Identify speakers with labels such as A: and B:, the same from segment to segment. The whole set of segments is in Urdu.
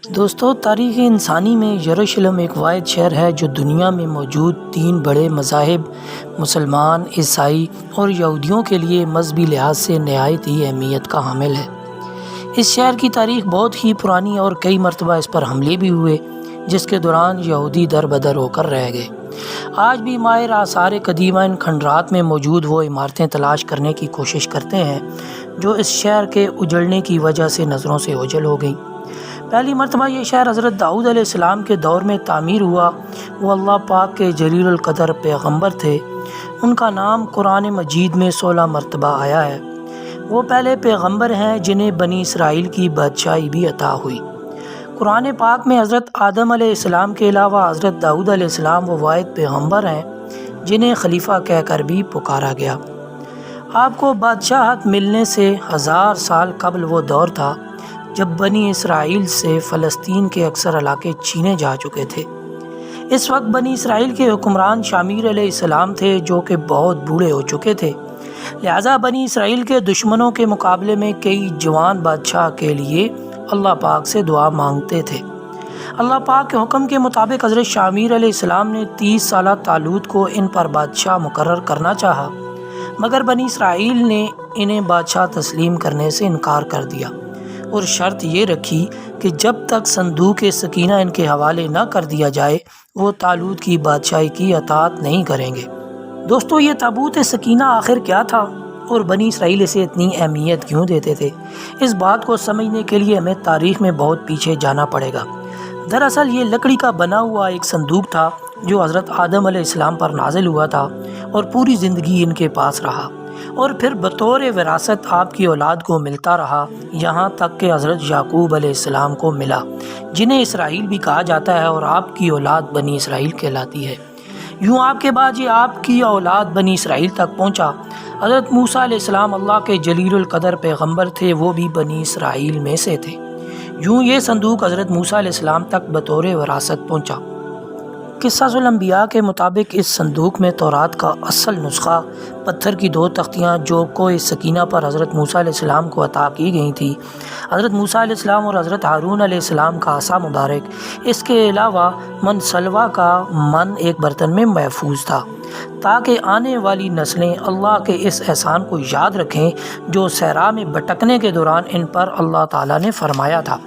A: دوستو، تاریخ انسانی میں یروشلم ایک واحد شہر ہے جو دنیا میں موجود 3 بڑے مذاہب مسلمان، عیسائی اور یہودیوں کے لیے مذہبی لحاظ سے نہایت ہی اہمیت کا حامل ہے۔ اس شہر کی تاریخ بہت ہی پرانی اور کئی مرتبہ اس پر حملے بھی ہوئے، جس کے دوران یہودی در بدر ہو کر رہ گئے۔ آج بھی ماہر آثار قدیمہ ان کھنڈرات میں موجود وہ عمارتیں تلاش کرنے کی کوشش کرتے ہیں جو اس شہر کے اجڑنے کی وجہ سے نظروں سے اوجھل ہو گئیں۔ پہلی مرتبہ یہ شہر حضرت داؤد علیہ السلام کے دور میں تعمیر ہوا۔ وہ اللہ پاک کے جلیل القدر پیغمبر تھے۔ ان کا نام قرآن مجید میں 16 مرتبہ آیا ہے۔ وہ پہلے پیغمبر ہیں جنہیں بنی اسرائیل کی بادشاہی بھی عطا ہوئی۔ قرآن پاک میں حضرت آدم علیہ السلام کے علاوہ حضرت داؤد علیہ السلام وہ واحد پیغمبر ہیں جنہیں خلیفہ کہہ کر بھی پکارا گیا۔ آپ کو بادشاہت ملنے سے 1000 سال قبل وہ دور تھا جب بنی اسرائیل سے فلسطین کے اکثر علاقے چھینے جا چکے تھے۔ اس وقت بنی اسرائیل کے حکمران شامیر علیہ السلام تھے جو کہ بہت بوڑھے ہو چکے تھے، لہٰذا بنی اسرائیل کے دشمنوں کے مقابلے میں کئی جوان بادشاہ کے لیے اللہ پاک سے دعا مانگتے تھے۔ اللہ پاک کے حکم کے مطابق حضرت شامیر علیہ السلام نے 30 سالہ طالوت کو ان پر بادشاہ مقرر کرنا چاہا، مگر بنی اسرائیل نے انہیں بادشاہ تسلیم کرنے سے انکار کر دیا اور شرط یہ رکھی کہ جب تک صندوق سکینہ ان کے حوالے نہ کر دیا جائے وہ طالوت کی بادشاہی کی اطاعت نہیں کریں گے۔ دوستو، یہ تابوت سکینہ آخر کیا تھا اور بنی اسرائیل اسے اتنی اہمیت کیوں دیتے تھے؟ اس بات کو سمجھنے کے لیے ہمیں تاریخ میں بہت پیچھے جانا پڑے گا۔ دراصل یہ لکڑی کا بنا ہوا ایک صندوق تھا جو حضرت آدم علیہ السلام پر نازل ہوا تھا اور پوری زندگی ان کے پاس رہا، اور پھر بطور وراثت آپ کی اولاد کو ملتا رہا، یہاں تک کہ حضرت یعقوب علیہ السلام کو ملا، جنہیں اسرائیل بھی کہا جاتا ہے، اور آپ کی اولاد بنی اسرائیل کہلاتی ہے۔ یوں آپ کے بعد یہ آپ کی اولاد بنی اسرائیل تک پہنچا۔ حضرت موسیٰ علیہ السلام اللہ کے جلیل القدر پیغمبر تھے، وہ بھی بنی اسرائیل میں سے تھے۔ یوں یہ صندوق حضرت موسیٰ علیہ السلام تک بطور وراثت پہنچا۔ قصص الانبیاء کے مطابق اس صندوق میں تورات کا اصل نسخہ، پتھر کی 2 تختیاں جو کوہ سکینہ پر حضرت موسیٰ علیہ السلام کو عطا کی گئی تھیں، حضرت موسیٰ علیہ السلام اور حضرت ہارون علیہ السلام کا عصا مبارک، اس کے علاوہ من سلوہ کا من ایک برتن میں محفوظ تھا، تاکہ آنے والی نسلیں اللہ کے اس احسان کو یاد رکھیں جو صحرا میں بھٹکنے کے دوران ان پر اللہ تعالیٰ نے فرمایا تھا۔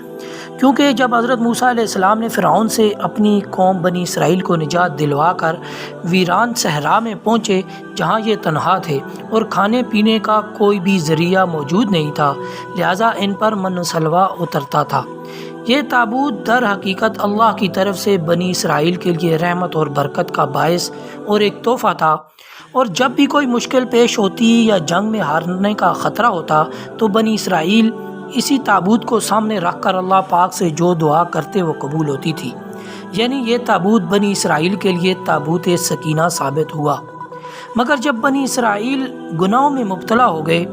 A: کیونکہ جب حضرت موسیٰ علیہ السلام نے فرعون سے اپنی قوم بنی اسرائیل کو نجات دلوا کر ویران صحرا میں پہنچے جہاں یہ تنہا تھے اور کھانے پینے کا کوئی بھی ذریعہ موجود نہیں تھا، لہٰذا ان پر من سلوہ اترتا تھا۔ یہ تابوت در حقیقت اللہ کی طرف سے بنی اسرائیل کے لیے رحمت اور برکت کا باعث اور ایک تحفہ تھا، اور جب بھی کوئی مشکل پیش ہوتی یا جنگ میں ہارنے کا خطرہ ہوتا تو بنی اسرائیل اسی تابوت کو سامنے رکھ کر اللہ پاک سے جو دعا کرتے وہ قبول ہوتی تھی۔ یعنی یہ تابوت بنی اسرائیل کے لیے تابوت سکینہ ثابت ہوا۔ مگر جب بنی اسرائیل گناہوں میں مبتلا ہو گئے،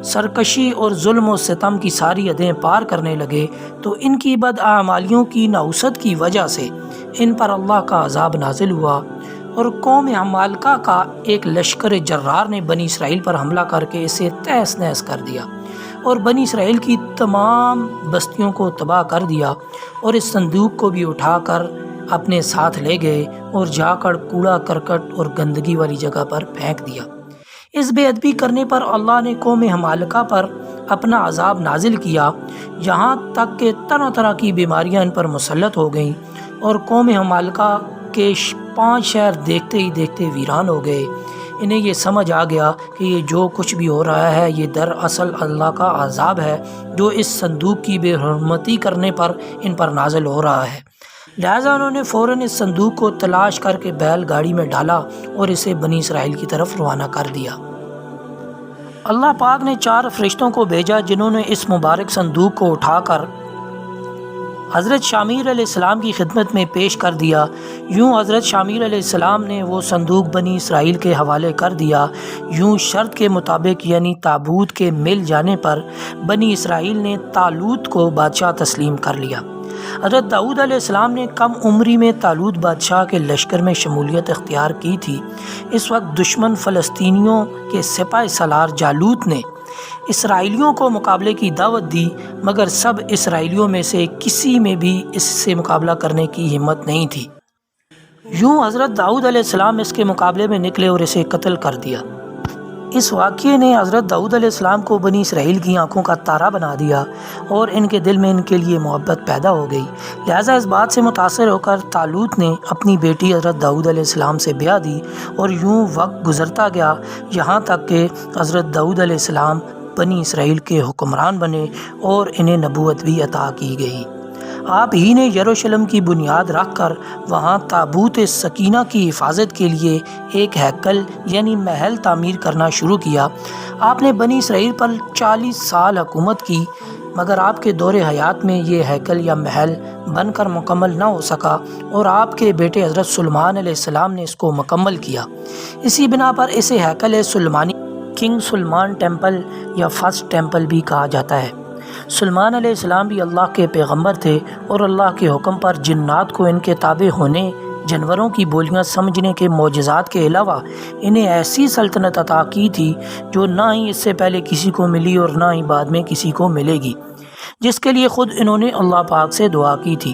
A: سرکشی اور ظلم و ستم کی ساری حدیں پار کرنے لگے، تو ان کی بداعمالیوں کی نحوست کی وجہ سے ان پر اللہ کا عذاب نازل ہوا، اور قوم عمالقہ کا ایک لشکر جرار نے بنی اسرائیل پر حملہ کر کے اسے تہس نہس کر دیا اور بنی اسرائیل کی تمام بستیوں کو تباہ کر دیا، اور اس صندوق کو بھی اٹھا کر اپنے ساتھ لے گئے اور جا کر کوڑا کرکٹ اور گندگی والی جگہ پر پھینک دیا۔ اس بے ادبی کرنے پر اللہ نے قوم عمالقہ پر اپنا عذاب نازل کیا، یہاں تک کہ طرح طرح کی بیماریاں ان پر مسلط ہو گئیں، اور قوم عمالقہ کے 5 شہر دیکھتے ہی دیکھتے ویران ہو گئے۔ انہیں یہ سمجھ آ گیا کہ یہ جو کچھ بھی ہو رہا ہے یہ دراصل اللہ کا عذاب ہے جو اس صندوق کی بے حرمتی کرنے پر ان پر نازل ہو رہا ہے، لہٰذا انہوں نے فوراً اس صندوق کو تلاش کر کے بیل گاڑی میں ڈالا اور اسے بنی اسرائیل کی طرف روانہ کر دیا۔ اللہ پاک نے 4 فرشتوں کو بھیجا جنہوں نے اس مبارک صندوق کو اٹھا کر حضرت شامیر علیہ السلام کی خدمت میں پیش کر دیا۔ یوں حضرت شامیر علیہ السلام نے وہ صندوق بنی اسرائیل کے حوالے کر دیا۔ یوں شرط کے مطابق یعنی تابوت کے مل جانے پر بنی اسرائیل نے طالوت کو بادشاہ تسلیم کر لیا۔ حضرت داؤد علیہ السلام نے کم عمری میں طالوت بادشاہ کے لشکر میں شمولیت اختیار کی تھی۔ اس وقت دشمن فلسطینیوں کے سپاہ سالار جالوت نے اسرائیلیوں کو مقابلے کی دعوت دی، مگر سب اسرائیلیوں میں سے کسی میں بھی اس سے مقابلہ کرنے کی ہمت نہیں تھی۔ یوں حضرت داؤد علیہ السلام اس کے مقابلے میں نکلے اور اسے قتل کر دیا۔ اس واقعے نے حضرت داؤد علیہ السلام کو بنی اسرائیل کی آنکھوں کا تارا بنا دیا اور ان کے دل میں ان کے لیے محبت پیدا ہو گئی۔ لہٰذا اس بات سے متاثر ہو کر طالوت نے اپنی بیٹی حضرت داؤد علیہ السلام سے بیاہ دی، اور یوں وقت گزرتا گیا یہاں تک کہ حضرت داؤد علیہ السلام بنی اسرائیل کے حکمران بنے اور انہیں نبوت بھی عطا کی گئی۔ آپ ہی نے یروشلم کی بنیاد رکھ کر وہاں تابوت سکینہ کی حفاظت کے لیے ایک ہیکل یعنی محل تعمیر کرنا شروع کیا۔ آپ نے بنی اسرائیل پر 40 سال حکومت کی، مگر آپ کے دور حیات میں یہ ہیکل یا محل بن کر مکمل نہ ہو سکا، اور آپ کے بیٹے حضرت سلیمان علیہ السلام نے اس کو مکمل کیا۔ اسی بنا پر اسے ہیکل سلیمانی، کنگ سلیمان ٹیمپل یا فرسٹ ٹیمپل بھی کہا جاتا ہے۔ سلیمان علیہ السلام بھی اللہ کے پیغمبر تھے، اور اللہ کے حکم پر جنات کو ان کے تابع ہونے، جانوروں کی بولیاں سمجھنے کے معجزات کے علاوہ انہیں ایسی سلطنت عطا کی تھی جو نہ ہی اس سے پہلے کسی کو ملی اور نہ ہی بعد میں کسی کو ملے گی، جس کے لیے خود انہوں نے اللہ پاک سے دعا کی تھی۔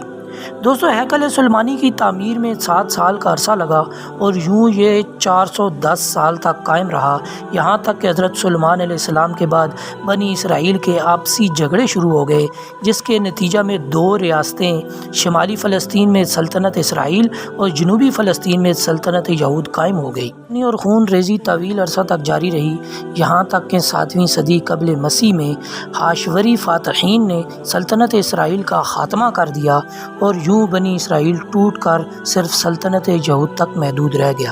A: دوستو، ہیکل سلیمانی کی تعمیر میں 7 سال کا عرصہ لگا، اور یوں یہ 410 سال تک قائم رہا، یہاں تک کہ حضرت سلیمان علیہ السلام کے بعد بنی اسرائیل کے آپسی جھگڑے شروع ہو گئے، جس کے نتیجہ میں 2 ریاستیں، شمالی فلسطین میں سلطنت اسرائیل اور جنوبی فلسطین میں سلطنت یہود قائم ہو گئی۔ اور خون ریزی طویل عرصہ تک جاری رہی، یہاں تک کہ 7ویں صدی قبل مسیح میں حاشوری فاتحین نے سلطنت اسرائیل کا خاتمہ کر دیا، اور یوں بنی اسرائیل ٹوٹ کر صرف سلطنت یہود تک محدود رہ گیا۔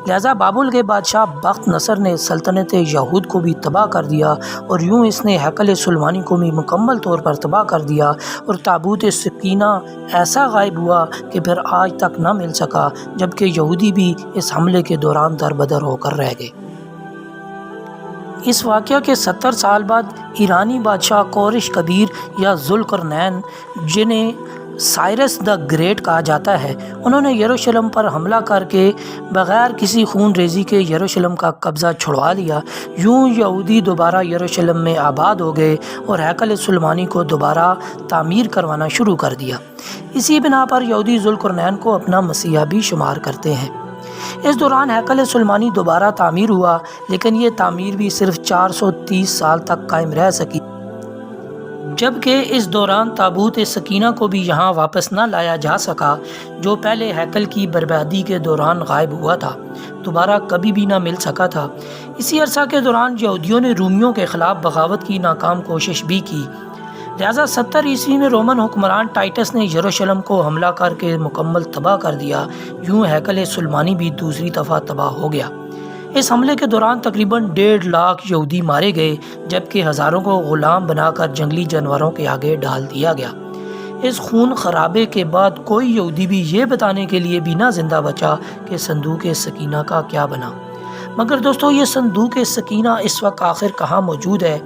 A: لہٰذا بابل کے بادشاہ بخت نصر نے سلطنت یہود کو بھی تباہ کر دیا، اور یوں اس نے ہیکل سلیمانی کو بھی مکمل طور پر تباہ کر دیا، اور تابوت سکینہ ایسا غائب ہوا کہ پھر آج تک نہ مل سکا، جبکہ یہودی بھی اس حملے کے دوران دربدر ہو کر رہ گئے۔ اس واقعہ کے 70 سال بعد ایرانی بادشاہ کورش کبیر یا ذوالقرنین، جنہیں سائرس دا گریٹ کہا جاتا ہے، انہوں نے یروشلم پر حملہ کر کے بغیر کسی خون ریزی کے یروشلم کا قبضہ چھڑوا لیا۔ یوں یہودی دوبارہ یروشلم میں آباد ہو گئے اور ہیکل سلیمانی کو دوبارہ تعمیر کروانا شروع کر دیا۔ اسی بنا پر یہودی ذوالقرنین کو اپنا مسیحا بھی شمار کرتے ہیں۔ اس دوران ہیکل سلیمانی دوبارہ تعمیر ہوا، لیکن یہ تعمیر بھی صرف 430 سال تک قائم رہ سکی، جبکہ اس دوران تابوت سکینہ کو بھی یہاں واپس نہ لایا جا سکا، جو پہلے ہیکل کی بربادی کے دوران غائب ہوا تھا، دوبارہ کبھی بھی نہ مل سکا تھا۔ اسی عرصہ کے دوران یہودیوں نے رومیوں کے خلاف بغاوت کی ناکام کوشش بھی کی، لہٰذا 70 عیسوی میں رومن حکمران ٹائٹس نے یروشلم کو حملہ کر کے مکمل تباہ کر دیا۔ یوں ہیکل سلیمانی بھی دوسری دفعہ تباہ ہو گیا۔ اس حملے کے دوران تقریباً 1.5 لاکھ یہودی مارے گئے، جبکہ ہزاروں کو غلام بنا کر جنگلی جانوروں کے آگے ڈال دیا گیا۔ اس خون خرابے کے بعد کوئی یہودی بھی یہ بتانے کے لیے بھی نہ زندہ بچا کہ صندوق سکینہ کا کیا بنا۔ مگر دوستو، یہ صندوق سکینہ اس وقت آخر کہاں موجود ہے؟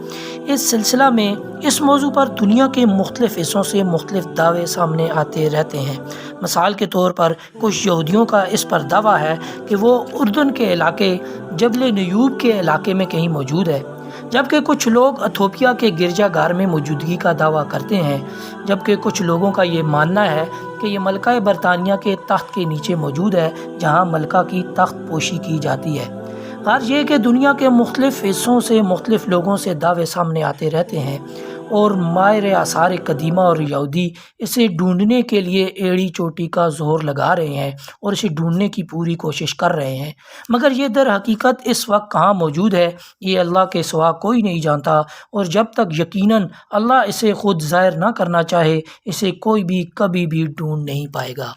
A: اس سلسلہ میں اس موضوع پر دنیا کے مختلف حصوں سے مختلف دعوے سامنے آتے رہتے ہیں۔ مثال کے طور پر کچھ یہودیوں کا اس پر دعویٰ ہے کہ وہ اردن کے علاقے جبل نیوب کے علاقے میں کہیں موجود ہے، جبکہ کچھ لوگ ایتھوپیا کے گرجا گھر میں موجودگی کا دعویٰ کرتے ہیں، جبکہ کچھ لوگوں کا یہ ماننا ہے کہ یہ ملکہ برطانیہ کے تخت کے نیچے موجود ہے، جہاں ملکہ کی تخت پوشی کی جاتی ہے۔ غرض یہ کہ دنیا کے مختلف حصوں سے مختلف لوگوں سے دعوے سامنے آتے رہتے ہیں، اور ماہر آثار قدیمہ اور یہودی اسے ڈھونڈنے کے لیے ایڑی چوٹی کا زور لگا رہے ہیں اور اسے ڈھونڈنے کی پوری کوشش کر رہے ہیں، مگر یہ در حقیقت اس وقت کہاں موجود ہے یہ اللہ کے سوا کوئی نہیں جانتا، اور جب تک یقیناً اللہ اسے خود ظاہر نہ کرنا چاہے، اسے کوئی بھی کبھی بھی ڈھونڈ نہیں پائے گا۔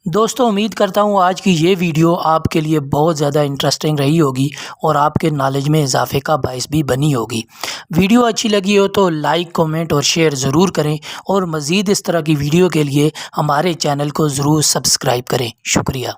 A: دوستو، امید کرتا ہوں آج کی یہ ویڈیو آپ کے لیے بہت زیادہ انٹرسٹنگ رہی ہوگی اور آپ کے نالج میں اضافے کا باعث بھی بنی ہوگی۔ ویڈیو اچھی لگی ہو تو لائک، کمنٹ اور شیئر ضرور کریں، اور مزید اس طرح کی ویڈیو کے لیے ہمارے چینل کو ضرور سبسکرائب کریں۔ شکریہ۔